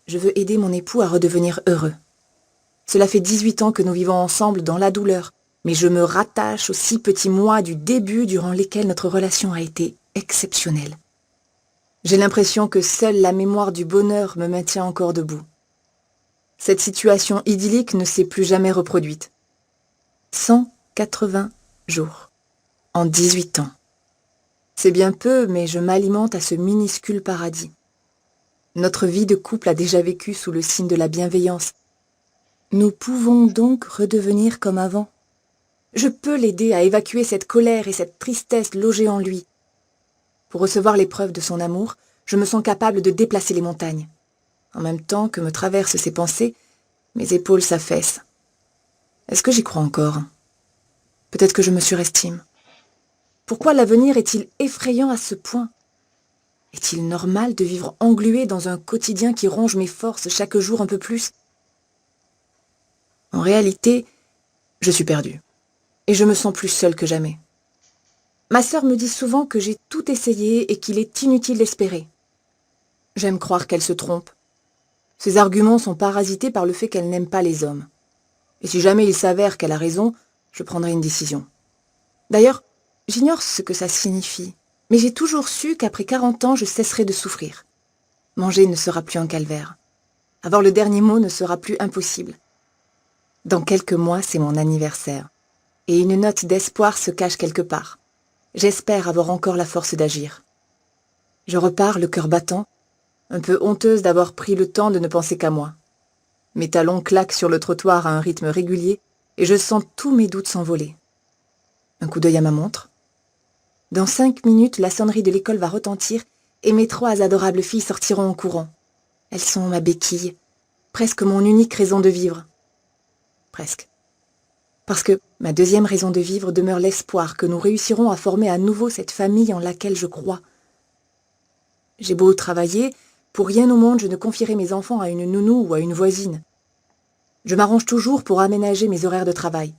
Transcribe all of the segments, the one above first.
je veux aider mon époux à redevenir heureux. Cela fait 18 ans que nous vivons ensemble dans la douleur, mais je me rattache aux 6 petits mois du début durant lesquels notre relation a été exceptionnelle. J'ai l'impression que seule la mémoire du bonheur me maintient encore debout. Cette situation idyllique ne s'est plus jamais reproduite. 180 jours, en 18 ans. C'est bien peu, mais je m'alimente à ce minuscule paradis. Notre vie de couple a déjà vécu sous le signe de la bienveillance. Nous pouvons donc redevenir comme avant. Je peux l'aider à évacuer cette colère et cette tristesse logées en lui. Pour recevoir l'épreuve de son amour, je me sens capable de déplacer les montagnes. En même temps que me traversent ces pensées, mes épaules s'affaissent. Est-ce que j'y crois encore? Peut-être que je me surestime. Pourquoi l'avenir est-il effrayant à ce point? Est-il normal de vivre englué dans un quotidien qui ronge mes forces chaque jour un peu plus? En réalité, je suis perdue. Et je me sens plus seule que jamais. Ma sœur me dit souvent que j'ai tout essayé et qu'il est inutile d'espérer. J'aime croire qu'elle se trompe. Ses arguments sont parasités par le fait qu'elle n'aime pas les hommes. Et si jamais il s'avère qu'elle a raison, je prendrai une décision. D'ailleurs, j'ignore ce que ça signifie, mais j'ai toujours su qu'après 40 ans, je cesserai de souffrir. Manger ne sera plus un calvaire. Avoir le dernier mot ne sera plus impossible. Dans quelques mois, c'est mon anniversaire. Et une note d'espoir se cache quelque part. J'espère avoir encore la force d'agir. Je repars, le cœur battant, un peu honteuse d'avoir pris le temps de ne penser qu'à moi. Mes talons claquent sur le trottoir à un rythme régulier et je sens tous mes doutes s'envoler. Un coup d'œil à ma montre. Dans 5 minutes, la sonnerie de l'école va retentir et mes 3 adorables filles sortiront en courant. Elles sont ma béquille, presque mon unique raison de vivre. Presque. Parce que ma deuxième raison de vivre demeure l'espoir que nous réussirons à former à nouveau cette famille en laquelle je crois. J'ai beau travailler, pour rien au monde je ne confierai mes enfants à une nounou ou à une voisine. Je m'arrange toujours pour aménager mes horaires de travail.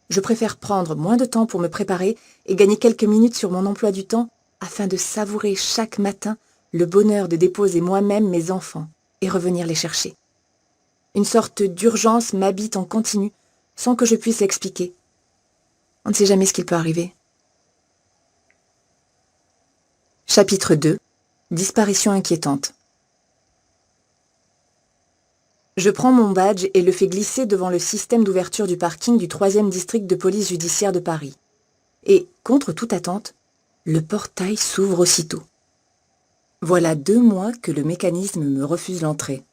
Je préfère prendre moins de temps pour me préparer et gagner quelques minutes sur mon emploi du temps afin de savourer chaque matin le bonheur de déposer moi-même mes enfants et revenir les chercher. Une sorte d'urgence m'habite en continu sans que je puisse l'expliquer. On ne sait jamais ce qu'il peut arriver. Chapitre 2. Disparition inquiétante. Je prends mon badge et le fais glisser devant le système d'ouverture du parking du 3e district de police judiciaire de Paris. Et, contre toute attente, le portail s'ouvre aussitôt. Voilà 2 mois que le mécanisme me refuse l'entrée.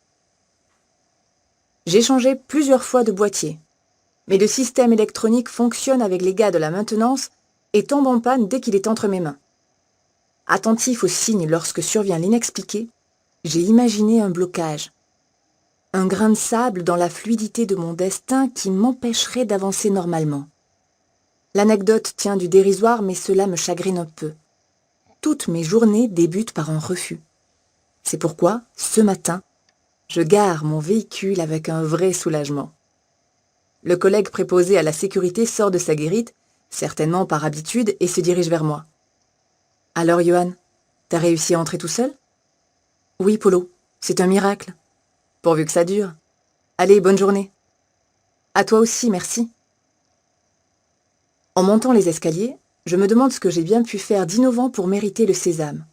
J'ai changé plusieurs fois de boîtier, mais le système électronique fonctionne avec les gars de la maintenance et tombe en panne dès qu'il est entre mes mains. Attentif aux signes lorsque survient l'inexpliqué, j'ai imaginé un blocage. Un grain de sable dans la fluidité de mon destin qui m'empêcherait d'avancer normalement. L'anecdote tient du dérisoire, mais cela me chagrine un peu. Toutes mes journées débutent par un refus. C'est pourquoi, ce matin, je gare mon véhicule avec un vrai soulagement. Le collègue préposé à la sécurité sort de sa guérite, certainement par habitude, et se dirige vers moi. « Alors, Johan, t'as réussi à entrer tout seul ?»« Oui, Polo, c'est un miracle. Pourvu que ça dure. Allez, bonne journée. »« À toi aussi, merci. » En montant les escaliers, je me demande ce que j'ai bien pu faire d'innovant pour mériter le sésame.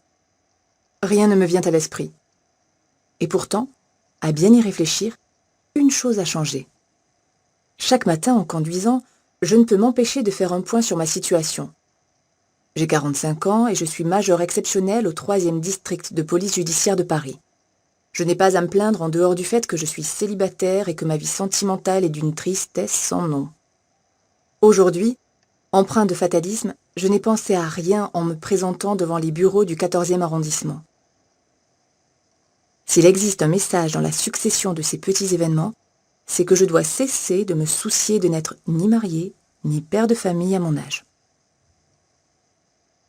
Rien ne me vient à l'esprit. Et pourtant, à bien y réfléchir, une chose a changé. Chaque matin, en conduisant, je ne peux m'empêcher de faire un point sur ma situation. J'ai 45 ans et je suis major exceptionnel au 3e district de police judiciaire de Paris. Je n'ai pas à me plaindre en dehors du fait que je suis célibataire et que ma vie sentimentale est d'une tristesse sans nom. Aujourd'hui, empreint de fatalisme, je n'ai pensé à rien en me présentant devant les bureaux du 14e arrondissement. S'il existe un message dans la succession de ces petits événements, c'est que je dois cesser de me soucier de n'être ni marié, ni père de famille à mon âge.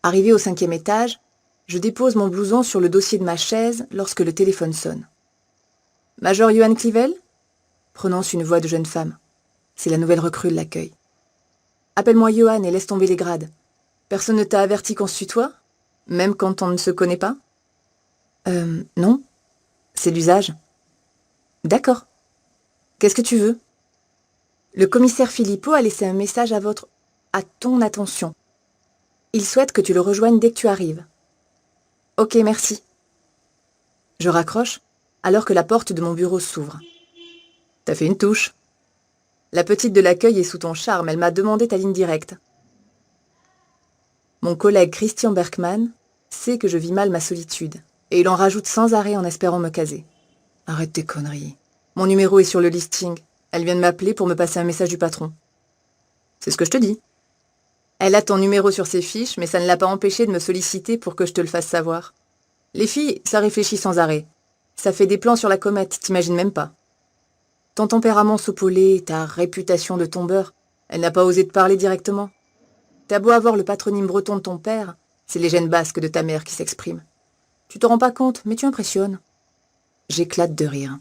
Arrivé au 5e étage, je dépose mon blouson sur le dossier de ma chaise lorsque le téléphone sonne. « Major Johan Clivel ?» prononce une voix de jeune femme. C'est la nouvelle recrue de l'accueil. « Appelle-moi Johan et laisse tomber les grades. Personne ne t'a averti qu'on se tutoie? Même quand on ne se connaît pas ?»« Non, c'est l'usage. » D'accord. Qu'est-ce que tu veux? Le commissaire Philippot a laissé un message à ton attention. Il souhaite que tu le rejoignes dès que tu arrives. Ok, merci. Je raccroche, alors que la porte de mon bureau s'ouvre. T'as fait une touche. La petite de l'accueil est sous ton charme, elle m'a demandé ta ligne directe. Mon collègue Christian Berkman sait que je vis mal ma solitude, et il en rajoute sans arrêt en espérant me caser. Arrête tes conneries. Mon numéro est sur le listing. Elle vient de m'appeler pour me passer un message du patron. C'est ce que je te dis. Elle a ton numéro sur ses fiches, mais ça ne l'a pas empêché de me solliciter pour que je te le fasse savoir. Les filles, ça réfléchit sans arrêt. Ça fait des plans sur la comète, t'imagines même pas. Ton tempérament saupolé, ta réputation de tombeur, elle n'a pas osé te parler directement. T'as beau avoir le patronyme breton de ton père, c'est les gènes basques de ta mère qui s'expriment. Tu te rends pas compte, mais tu impressionnes. J'éclate de rire.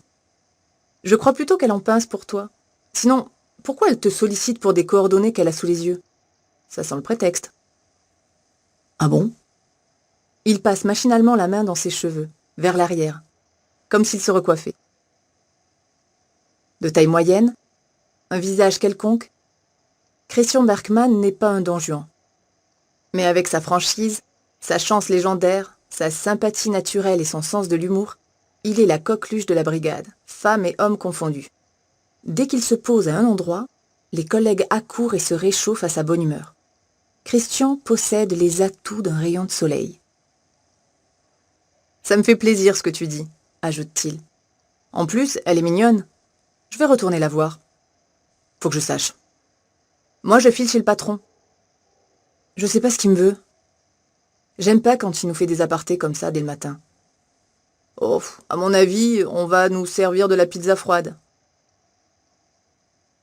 Je crois plutôt qu'elle en pince pour toi. Sinon, pourquoi elle te sollicite pour des coordonnées qu'elle a sous les yeux? Ça sent le prétexte. Ah bon? Il passe machinalement la main dans ses cheveux, vers l'arrière, comme s'il se recoiffait. De taille moyenne, un visage quelconque, Christian Berkman n'est pas un don Juan. Mais avec sa franchise, sa chance légendaire, sa sympathie naturelle et son sens de l'humour, il est la coqueluche de la brigade, femmes et hommes confondus. Dès qu'il se pose à un endroit, les collègues accourent et se réchauffent à sa bonne humeur. Christian possède les atouts d'un rayon de soleil. « Ça me fait plaisir ce que tu dis », ajoute-t-il. « En plus, elle est mignonne. Je vais retourner la voir. Faut que je sache. Moi, je file chez le patron. Je sais pas ce qu'il me veut. J'aime pas quand il nous fait des apartés comme ça dès le matin. Oh, à mon avis, on va nous servir de la pizza froide. »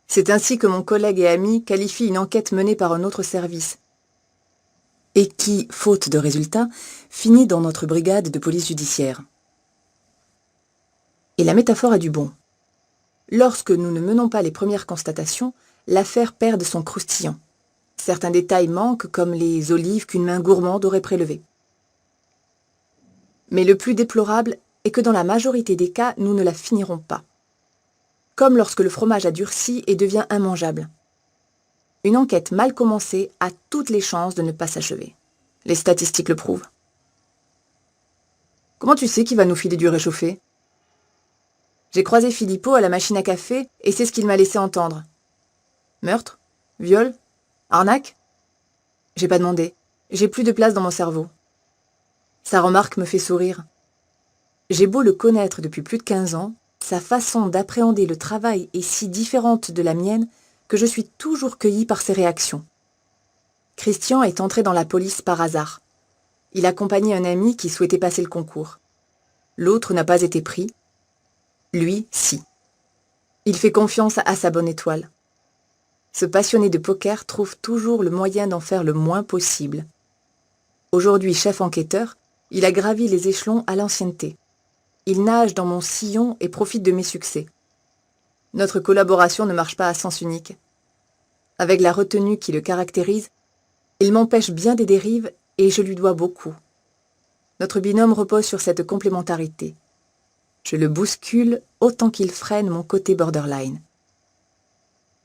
C'est ainsi que mon collègue et ami qualifie une enquête menée par un autre service et qui, faute de résultats, finit dans notre brigade de police judiciaire. Et la métaphore a du bon. Lorsque nous ne menons pas les premières constatations, l'affaire perd de son croustillant. Certains détails manquent, comme les olives qu'une main gourmande aurait prélevées. Mais le plus déplorable est que dans la majorité des cas, nous ne la finirons pas. Comme lorsque le fromage a durci et devient immangeable. Une enquête mal commencée a toutes les chances de ne pas s'achever. Les statistiques le prouvent. Comment tu sais qu'il va nous filer du réchauffé? J'ai croisé Philippot à la machine à café et c'est ce qu'il m'a laissé entendre. Meurtre? Viol? Arnaque? J'ai pas demandé. J'ai plus de place dans mon cerveau. Sa remarque me fait sourire. J'ai beau le connaître depuis plus de 15 ans, sa façon d'appréhender le travail est si différente de la mienne que je suis toujours cueillie par ses réactions. Christian est entré dans la police par hasard. Il accompagnait un ami qui souhaitait passer le concours. L'autre n'a pas été pris. Lui, si. Il fait confiance à sa bonne étoile. Ce passionné de poker trouve toujours le moyen d'en faire le moins possible. Aujourd'hui chef enquêteur, il a gravi les échelons à l'ancienneté. Il nage dans mon sillon et profite de mes succès. Notre collaboration ne marche pas à sens unique. Avec la retenue qui le caractérise, il m'empêche bien des dérives et je lui dois beaucoup. Notre binôme repose sur cette complémentarité. Je le bouscule autant qu'il freine mon côté borderline.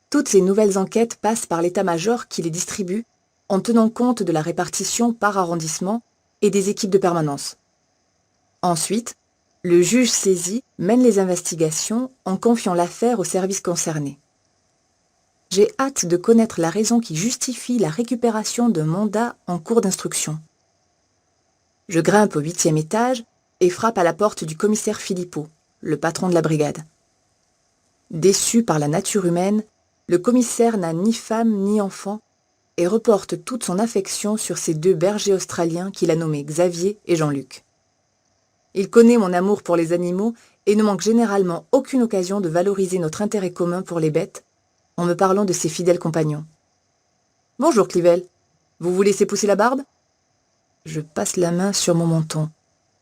Toutes ces nouvelles enquêtes passent par l'état-major qui les distribue en tenant compte de la répartition par arrondissement et des équipes de permanence. Ensuite, le juge saisi mène les investigations en confiant l'affaire aux services concernés. J'ai hâte de connaître la raison qui justifie la récupération d'un mandat en cours d'instruction. Je grimpe au 8e étage et frappe à la porte du commissaire Philippot, le patron de la brigade. Déçu par la nature humaine, le commissaire n'a ni femme ni enfant et reporte toute son affection sur ses 2 bergers australiens qu'il a nommés Xavier et Jean-Luc. Il connaît mon amour pour les animaux et ne manque généralement aucune occasion de valoriser notre intérêt commun pour les bêtes en me parlant de ses fidèles compagnons. « Bonjour, Clivel. Vous vous laissez pousser la barbe ?» Je passe la main sur mon menton.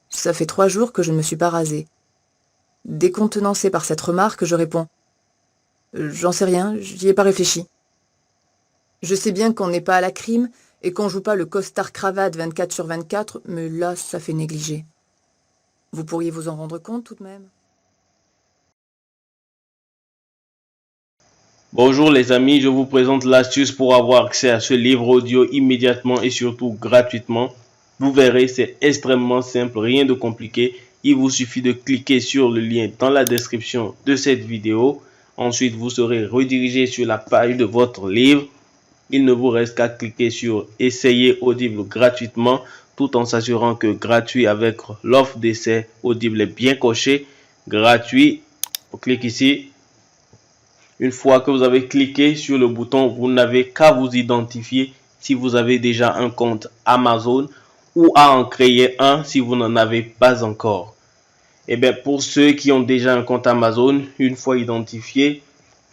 Ça fait 3 jours que je ne me suis pas rasé. Décontenancé par cette remarque, je réponds « J'en sais rien, j'y ai pas réfléchi. » Je sais bien qu'on n'est pas à la crime et qu'on joue pas le costard-cravate 24/24, mais là, ça fait négliger. Vous pourriez vous en rendre compte tout de même. Bonjour les amis, je vous présente l'astuce pour avoir accès à ce livre audio immédiatement et surtout gratuitement. Vous verrez, c'est extrêmement simple, rien de compliqué. Il vous suffit de cliquer sur le lien dans la description de cette vidéo. Ensuite, vous serez redirigé sur la page de votre livre. Il ne vous reste qu'à cliquer sur Essayer Audible gratuitement tout en s'assurant que gratuit avec l'offre d'essai Audible est bien coché. Gratuit, on clique ici. Une fois que vous avez cliqué sur le bouton, vous n'avez qu'à vous identifier si vous avez déjà un compte Amazon ou à en créer un si vous n'en avez pas encore. Et bien, pour ceux qui ont déjà un compte Amazon, une fois identifié,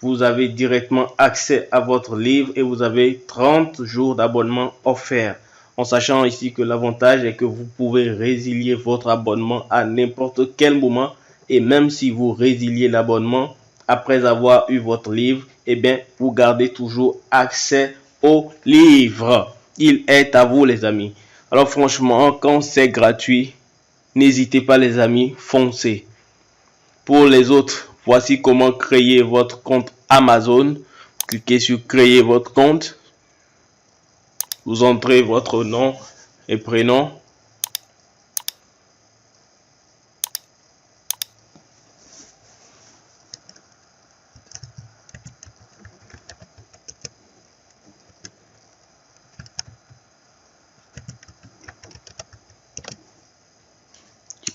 vous avez directement accès à votre livre et vous avez 30 jours d'abonnement offerts. En sachant ici que l'avantage est que vous pouvez résilier votre abonnement à n'importe quel moment. Et même si vous résiliez l'abonnement après avoir eu votre livre, eh bien, vous gardez toujours accès au livre. Il est à vous, les amis. Alors franchement, quand c'est gratuit, n'hésitez pas les amis, foncez. Pour les autres, voici comment créer votre compte Amazon. Cliquez sur créer votre compte. Vous entrez votre nom et prénom.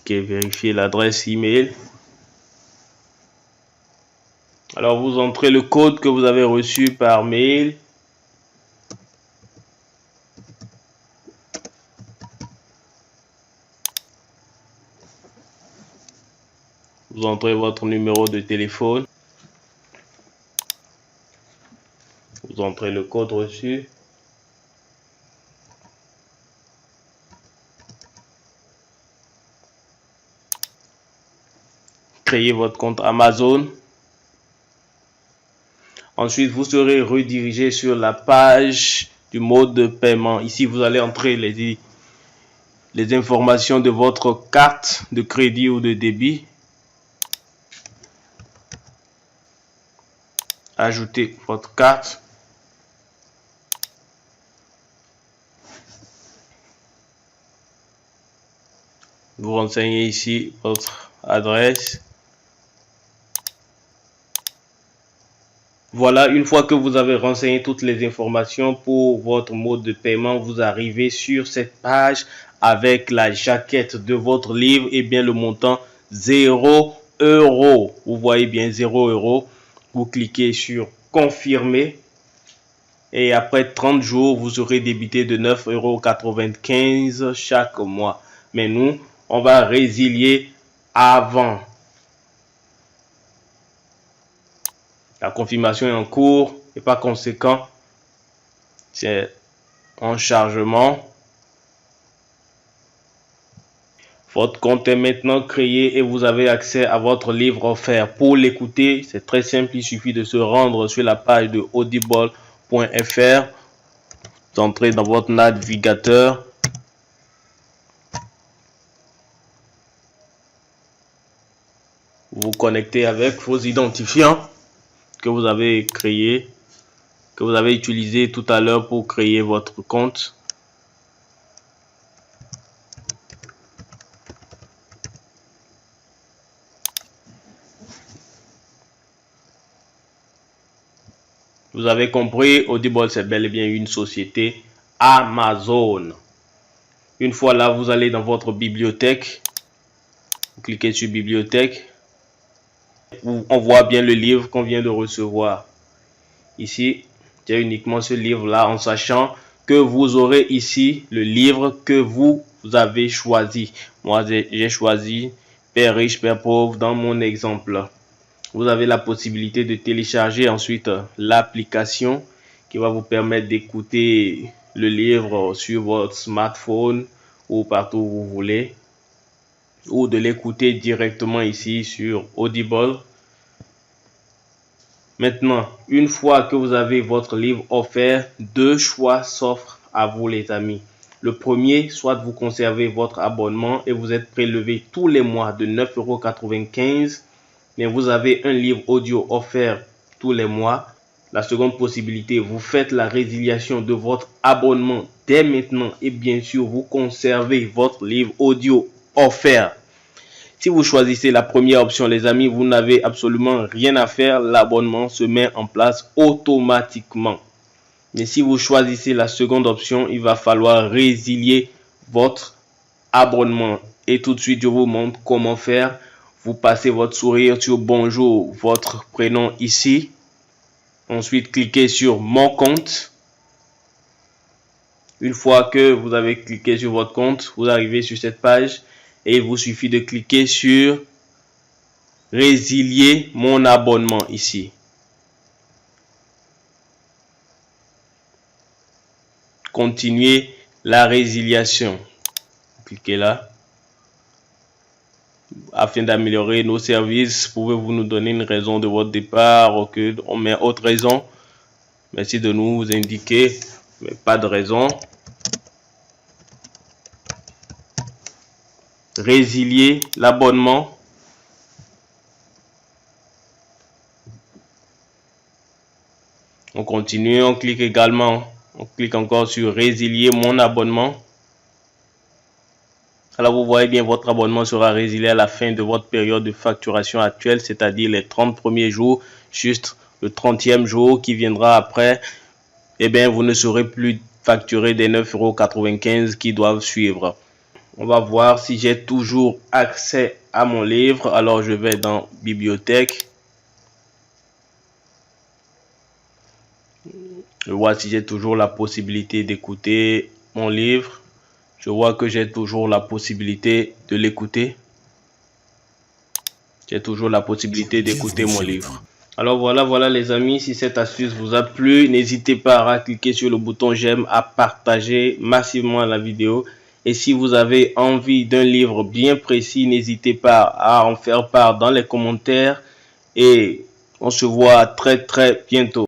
Cliquez vérifier l'adresse email. Alors vous entrez le code que vous avez reçu par mail. Vous entrez votre numéro de téléphone. Vous entrez le code reçu. Créez votre compte Amazon. Ensuite, vous serez redirigé sur la page du mode de paiement. Ici, vous allez entrer les informations de votre carte de crédit ou de débit. Ajoutez votre carte. Vous renseignez ici votre adresse. Voilà, une fois que vous avez renseigné toutes les informations pour votre mode de paiement, vous arrivez sur cette page avec la jaquette de votre livre et bien le montant 0 €. Vous voyez bien 0 €. Vous cliquez sur confirmer et après 30 jours, vous serez débité de 9,95 € chaque mois. Mais nous, on va résilier avant. La confirmation est en cours et par conséquent, c'est en chargement. Votre compte est maintenant créé et vous avez accès à votre livre offert. Pour l'écouter, c'est très simple, il suffit de se rendre sur la page de audible.fr. Vous entrez dans votre navigateur. Vous connectez avec vos identifiants que vous avez créé, que vous avez utilisé tout à l'heure pour créer votre compte. Vous avez compris, Audible c'est bel et bien une société Amazon. Une fois là, vous allez dans votre bibliothèque. Vous cliquez sur bibliothèque. On voit bien le livre qu'on vient de recevoir. Ici, il y a uniquement ce livre-là en sachant que vous aurez ici le livre que vous avez choisi. Moi, j'ai choisi Père riche, Père pauvre dans mon exemple. Vous avez la possibilité de télécharger ensuite l'application qui va vous permettre d'écouter le livre sur votre smartphone ou partout où vous voulez, ou de l'écouter directement ici sur Audible. Maintenant, une fois que vous avez votre livre offert, deux choix s'offrent à vous les amis. Le premier, soit vous conservez votre abonnement et vous êtes prélevé tous les mois de 9,95 €, mais vous avez un livre audio offert tous les mois. La seconde possibilité, vous faites la résiliation de votre abonnement dès maintenant et bien sûr, vous conservez votre livre audio offert. Si vous choisissez la première option, les amis, vous n'avez absolument rien à faire. L'abonnement se met en place automatiquement. Mais si vous choisissez la seconde option, il va falloir résilier votre abonnement. Et tout de suite, je vous montre comment faire. Vous passez votre sourire sur bonjour, votre prénom ici. Ensuite, cliquez sur mon compte. Une fois que vous avez cliqué sur votre compte, vous arrivez sur cette page et il vous suffit de cliquer sur résilier mon abonnement ici. Continuez la résiliation. Cliquez là. Afin d'améliorer nos services, pouvez-vous nous donner une raison de votre départ? Ok, on met autre raison. Merci de nous indiquer, mais pas de raison. Résilier l'abonnement. On continue, on clique également. On clique encore sur résilier mon abonnement. Alors vous voyez bien, votre abonnement sera résilié à la fin de votre période de facturation actuelle, c'est-à-dire les 30 premiers jours, juste le 30e jour qui viendra après, eh bien vous ne serez plus facturé des 9,95 € qui doivent suivre. On va voir si j'ai toujours accès à mon livre. Alors je vais dans bibliothèque. Je vois si j'ai toujours la possibilité d'écouter mon livre. Je vois que j'ai toujours la possibilité de l'écouter. J'ai toujours la possibilité d'écouter mon livre. Alors voilà les amis, si cette astuce vous a plu, n'hésitez pas à cliquer sur le bouton j'aime, à partager massivement la vidéo. Et si vous avez envie d'un livre bien précis, n'hésitez pas à en faire part dans les commentaires. Et on se voit très bientôt.